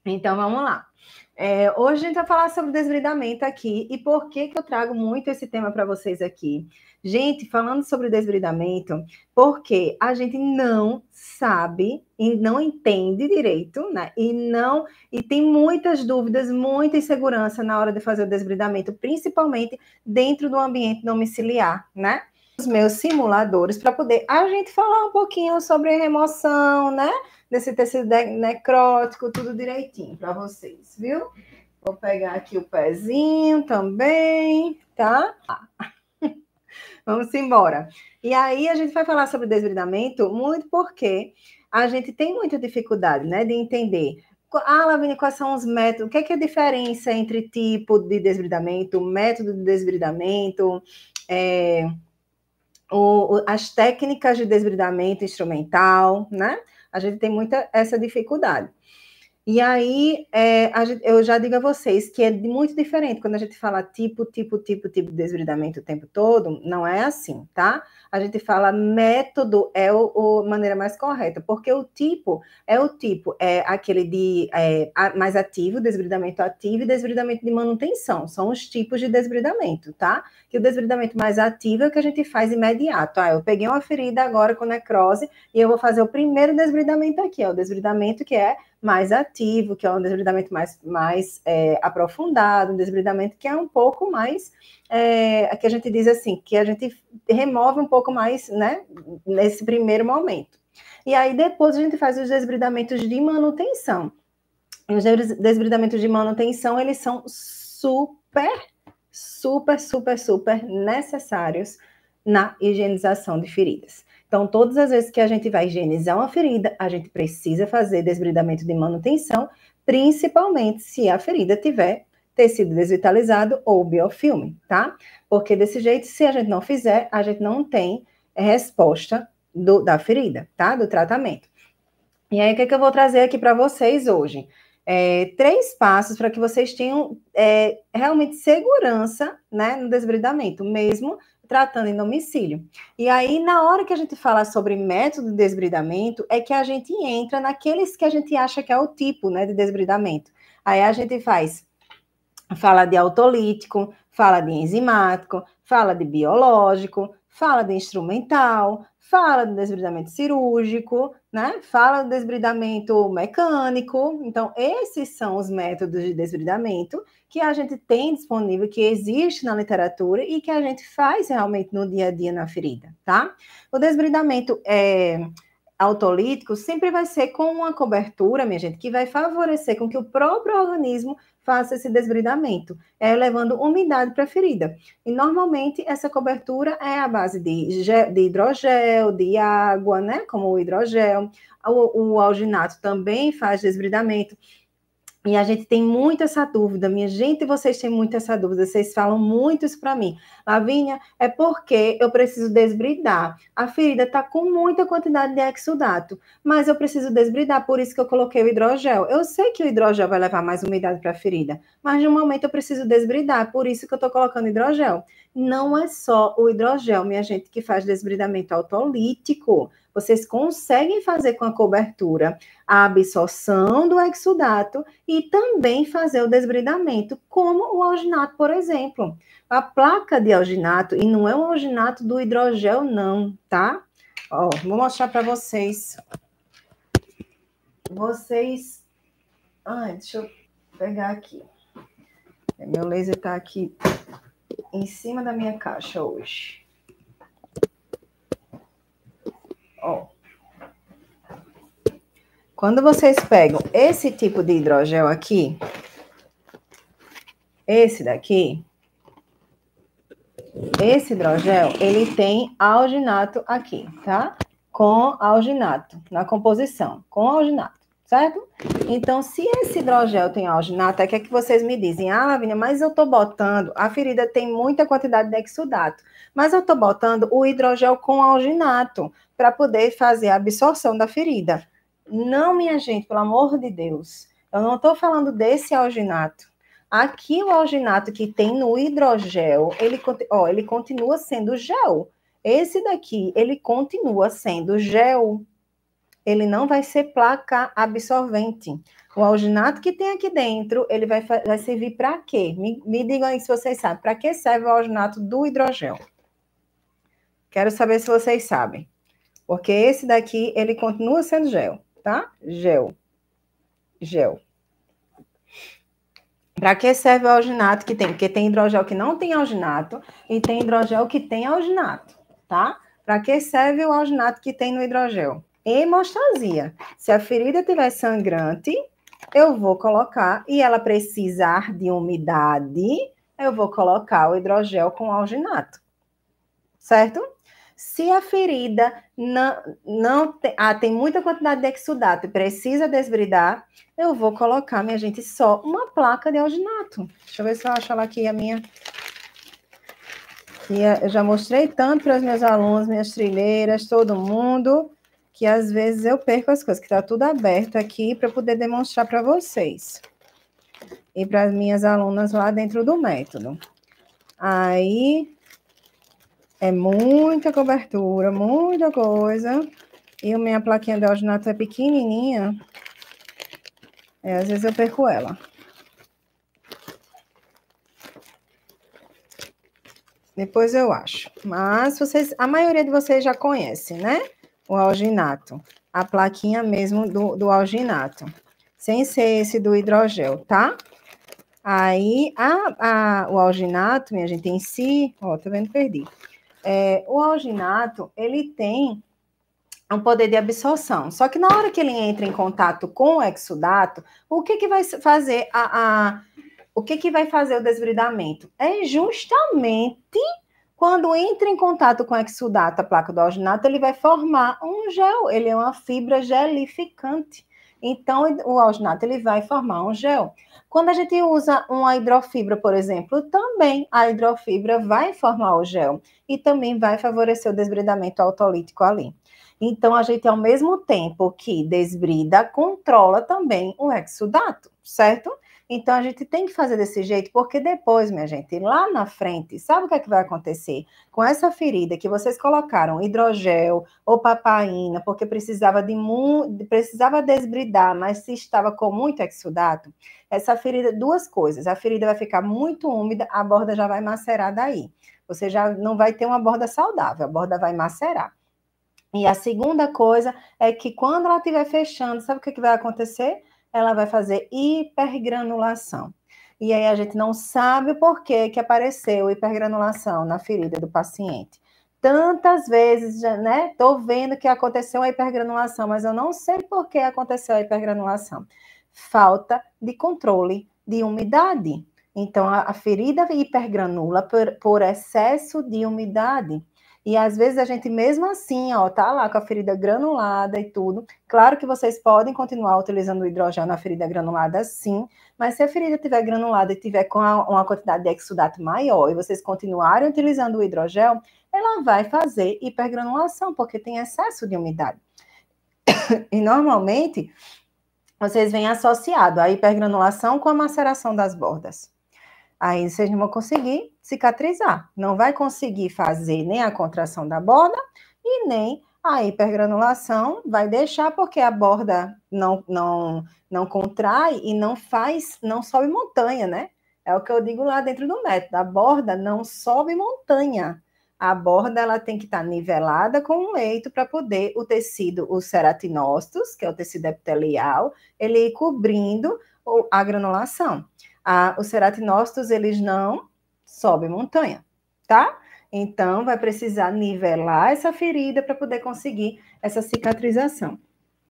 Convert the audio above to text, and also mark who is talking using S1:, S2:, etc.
S1: Então, vamos lá. Hoje a gente vai falar sobre desbridamento aqui e por que eu trago muito esse tema para vocês aqui. Gente, falando sobre desbridamento, porque a gente não sabe e não entende direito, né? E tem muitas dúvidas, muita insegurança na hora de fazer o desbridamento, principalmente dentro do ambiente domiciliar, né? Os meus simuladores para poder a gente falar um pouquinho sobre remoção, né? Desse tecido necrótico, tudo direitinho para vocês, viu? Vou pegar aqui o pezinho também, tá? Vamos embora. E aí a gente vai falar sobre desbridamento muito porque a gente tem muita dificuldade, né, de entender. Lavínia, quais são os métodos? O que é a diferença entre tipo de desbridamento, método de desbridamento, as técnicas de desbridamento instrumental, né? A gente tem muita essa dificuldade. E aí, eu já digo a vocês que é muito diferente quando a gente fala tipo de desbridamento o tempo todo, não é assim, tá? A gente fala método é a maneira mais correta, porque o tipo é aquele de mais ativo, desbridamento ativo e desbridamento de manutenção, são os tipos de desbridamento, tá? Que o desbridamento mais ativo é o que a gente faz imediato. Eu peguei uma ferida agora com necrose e eu vou fazer o primeiro desbridamento aqui, o desbridamento que é mais ativo, que é um desbridamento mais aprofundado, um desbridamento que é um pouco mais, que a gente diz assim, que a gente remove um pouco mais, né, nesse primeiro momento. E aí depois a gente faz os desbridamentos de manutenção. E os desbridamentos de manutenção, eles são super necessários na higienização de feridas. Então, todas as vezes que a gente vai higienizar uma ferida, a gente precisa fazer desbridamento de manutenção, principalmente se a ferida tiver tecido desvitalizado ou biofilme, tá? Porque desse jeito, se a gente não fizer, a gente não tem resposta da ferida, tá? Do tratamento. E aí, o que eu vou trazer aqui para vocês hoje? 3 passos para que vocês tenham realmente segurança, né, no desbridamento, mesmo tratando em domicílio. E aí, na hora que a gente fala sobre método de desbridamento, é que a gente entra naqueles que a gente acha que é o tipo, né, de desbridamento. Aí a gente fala de autolítico, fala de enzimático, fala de biológico, fala de instrumental, fala do desbridamento cirúrgico, né? Fala do desbridamento mecânico. Então, esses são os métodos de desbridamento que a gente tem disponível, que existe na literatura e que a gente faz realmente no dia a dia na ferida, tá? O desbridamento autolítico sempre vai ser com uma cobertura, minha gente, que vai favorecer com que o próprio organismo faça esse desbridamento, levando umidade para a ferida. E normalmente essa cobertura é a base de hidrogel, de água, né? Como o hidrogel. O alginato também faz desbridamento. E a gente tem muito essa dúvida, minha gente, vocês têm muito essa dúvida, vocês falam muito isso para mim. Lavínia, é porque eu preciso desbridar. A ferida está com muita quantidade de exudato, mas eu preciso desbridar, por isso que eu coloquei o hidrogel. Eu sei que o hidrogel vai levar mais umidade para a ferida, mas no momento eu preciso desbridar, por isso que eu estou colocando hidrogel. Não é só o hidrogel, minha gente, que faz desbridamento autolítico. Vocês conseguem fazer com a cobertura a absorção do exudato e também fazer o desbridamento, como o alginato, por exemplo. A placa de alginato, e não é um alginato do hidrogel, não, tá? Ó, vou mostrar para vocês. Deixa eu pegar aqui. Meu laser tá aqui em cima da minha caixa hoje. Ó. Quando vocês pegam esse tipo de hidrogel aqui, esse daqui, esse hidrogel, ele tem alginato aqui, tá? Com alginato, na composição, com alginato, certo? Então, se esse hidrogel tem alginato, é que vocês me dizem, Lavínia, mas eu tô botando, a ferida tem muita quantidade de exudato, mas eu tô botando o hidrogel com alginato para poder fazer a absorção da ferida. Não, minha gente, pelo amor de Deus, eu não estou falando desse alginato. Aqui o alginato que tem no hidrogel, ele continua sendo gel. Esse daqui, ele continua sendo gel. ele não vai ser placa absorvente. O alginato que tem aqui dentro, ele vai servir para quê? Me digam aí se vocês sabem. Para que serve o alginato do hidrogel? Quero saber se vocês sabem. Porque esse daqui, ele continua sendo gel, tá? Gel. Para que serve o alginato que tem? Porque tem hidrogel que não tem alginato e tem hidrogel que tem alginato, tá? Para que serve o alginato que tem no hidrogel? Hemostasia. Se a ferida estiver sangrante, eu vou colocar, e ela precisar de umidade, eu vou colocar o hidrogel com alginato, certo? Se a ferida não tem muita quantidade de exudato e precisa desbridar, eu vou colocar, minha gente, só uma placa de alginato. Deixa eu ver se eu acho ela aqui, a minha. Eu já mostrei tanto para os meus alunos, minhas trilheiras, todo mundo, que às vezes eu perco as coisas, que está tudo aberto aqui para poder demonstrar para vocês. E para as minhas alunas lá dentro do método. Aí, é muita cobertura, muita coisa. E a minha plaquinha de alginato é pequenininha. Às vezes eu perco ela. Depois eu acho. Mas a maioria de vocês já conhece, né? O alginato. A plaquinha mesmo do alginato. Sem ser esse do hidrogel, tá? Aí, o alginato, minha gente, em si... Ó, tá vendo? Perdi. O alginato, ele tem um poder de absorção. Só que na hora que ele entra em contato com o exudato, o que vai fazer o que vai fazer o desbridamento? É justamente quando entra em contato com o exudato, a placa do alginato, ele vai formar um gel, ele é uma fibra gelificante. Então, o alginato, ele vai formar um gel. Quando a gente usa uma hidrofibra, por exemplo, também a hidrofibra vai formar o gel e também vai favorecer o desbridamento autolítico ali. Então, a gente, ao mesmo tempo que desbrida, controla também o exudato, certo? Então, a gente tem que fazer desse jeito, porque depois, minha gente, lá na frente, sabe o que é que vai acontecer? Com essa ferida que vocês colocaram hidrogel ou papaina, porque precisava desbridar, mas se estava com muito exudato, essa ferida, duas coisas, a ferida vai ficar muito úmida, a borda já vai macerar daí. Você já não vai ter uma borda saudável, a borda vai macerar. E a segunda coisa é que quando ela estiver fechando, sabe o que vai acontecer? Ela vai fazer hipergranulação. E aí a gente não sabe por que apareceu hipergranulação na ferida do paciente. Tantas vezes, né? Tô vendo que aconteceu a hipergranulação, mas eu não sei por que aconteceu a hipergranulação. Falta de controle de umidade. Então, a ferida hipergranula por excesso de umidade. E às vezes a gente mesmo assim, ó, tá lá com a ferida granulada e tudo. Claro que vocês podem continuar utilizando o hidrogel na ferida granulada, sim, mas se a ferida estiver granulada e tiver com uma quantidade de exudato maior e vocês continuarem utilizando o hidrogel, ela vai fazer hipergranulação, porque tem excesso de umidade. E normalmente vocês vêm associado a hipergranulação com a maceração das bordas. Aí vocês não vão conseguir cicatrizar. Não vai conseguir fazer nem a contração da borda e nem a hipergranulação vai deixar, porque a borda não contrai e não sobe montanha, né? É o que eu digo lá dentro do método. A borda não sobe montanha. A borda ela tem que estar nivelada com o leito para poder o tecido, os ceratinócitos, que é o tecido epitelial, ele ir cobrindo a granulação. Os ceratinócitos, eles não sobem montanha, tá? Então, vai precisar nivelar essa ferida para poder conseguir essa cicatrização.